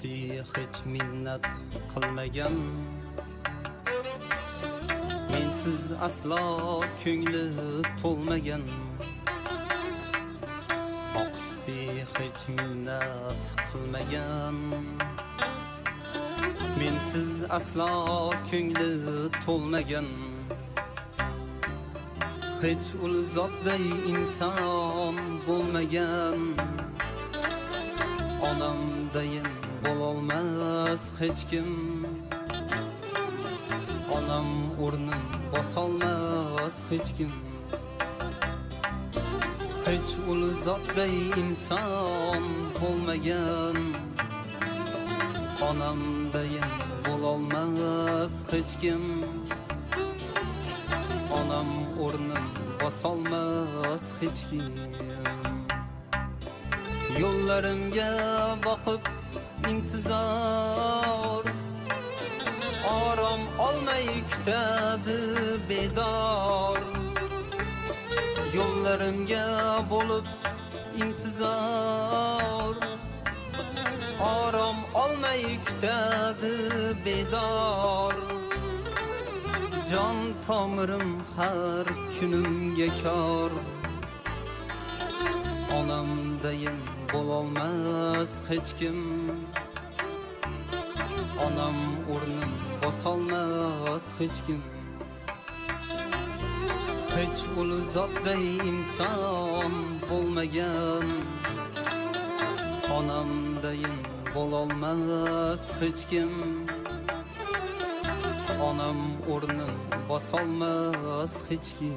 Osti hech minnat qilmagan, mensiz aslo ko'ngli to'lmagan. Osti hech minnat qilmagan, mensiz aslo ko'ngli to'lmagan. Hech ul zotday inson bo'lmagan, onamdayin bo'lolmas hech kim. Onam o'rnin bosolmas hech kim. Hech ul zotday inson bo'lmagan, onamdayin bo'lolmas hech kim. Onam o'rnin bosolmas hech kim. Yo'llarimga boqib intizor, orom olmay kutadi bedor. Yo'llarimga bo'lib intizor, orom olmay kutadi bedor. Jon tomirim har kunimga kor, onamdayin bo'lolmas hech kim. Onam o'rnin bosolmas hech kim. Hech ul zotday inson bo'lmagan, onamdayin bo'lolmas hech kim. Onam o'rnin bosolmas hech kim.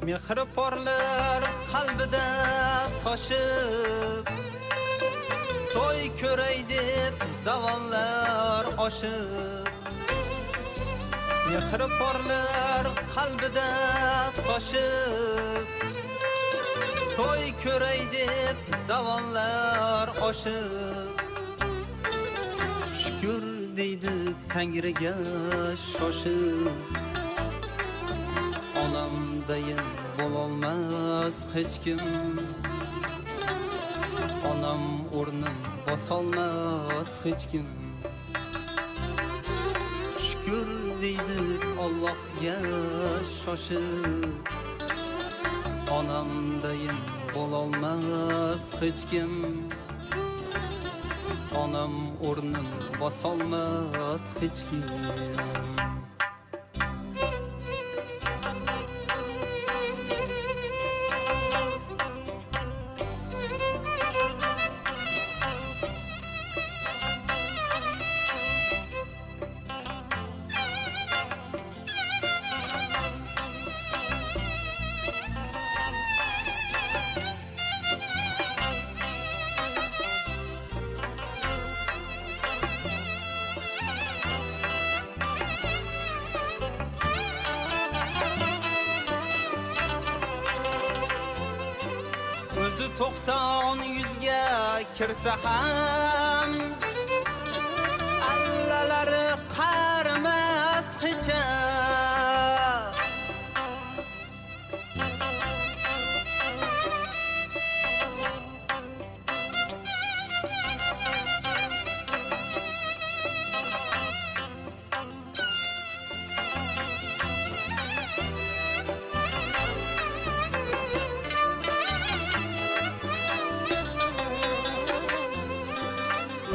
Mehri porlar qalbida toshib, to'y ko'ray deb davonlar oshib. Mehri porlar qalbida toshib, to'y ko'ray deb davonlar oshib. Shukr deydi Tangriga shoshib, onamdayin bo'lolmas hech kim. Onam o'rnin bosolmas hech kim. Shukr deydi Allohga shoshib, onamdayin bo'lolmas hech kim. Onam o'rnin bosolmas hech kim. O'zi 90-100ga kirsa ham, allalari qarimas hecham.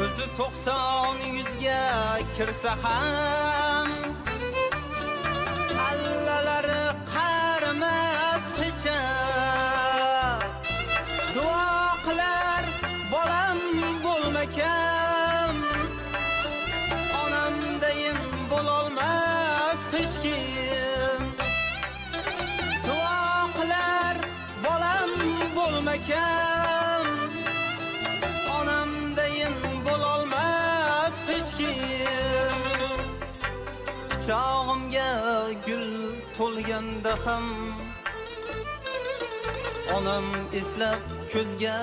O'zi 90-100ga kirsa ham, allalari qarimas hecham. Duo qilar bolam bo'lmakam, onamdayin bo'lolmas hech kim. Duo qilar bolam bo'lmakam, onamdayin bo'lolmas hech kim. Quchog'imga gul to'lganda ham onam eslab ko'zga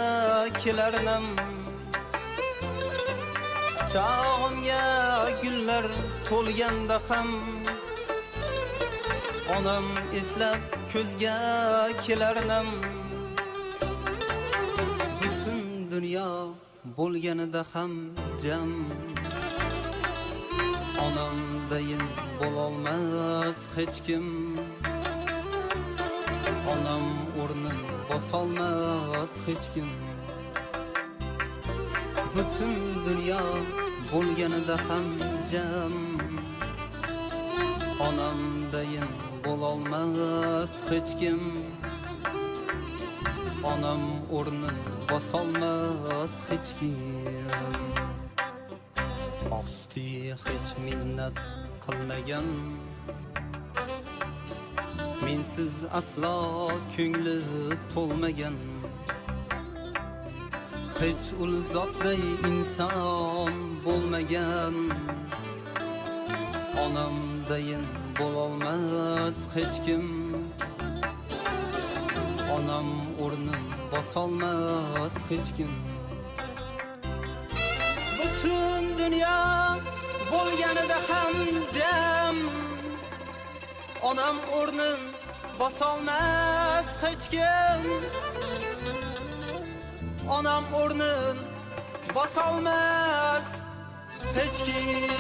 kelarnam. Quchog'imga gullar to'lganda ham onam eslab ko'zga kelarnam. Butun dunyo bo'lganida ham jam onamdayin bo'lolmas hech kim. Onam o'rnin bosolmas hech kim. Butun dunyo bo'lganida ham jam onamdayin bo'lolmas hech kim. Onam o'rnin bosolmas hech kim. Osti hech minnat qilmagan, mensiz aslo ko'ngli to'lmagan. Hech ul zotday inson bo'lmagan. Onamdayin bo'lolmas hech kim. Onam o'rnin bosolmas hech kim. Butun dunyo bo'lganida ham jam onam o'rnin bosolmas hech kim. Onam o'rnin bosolmas hech kim.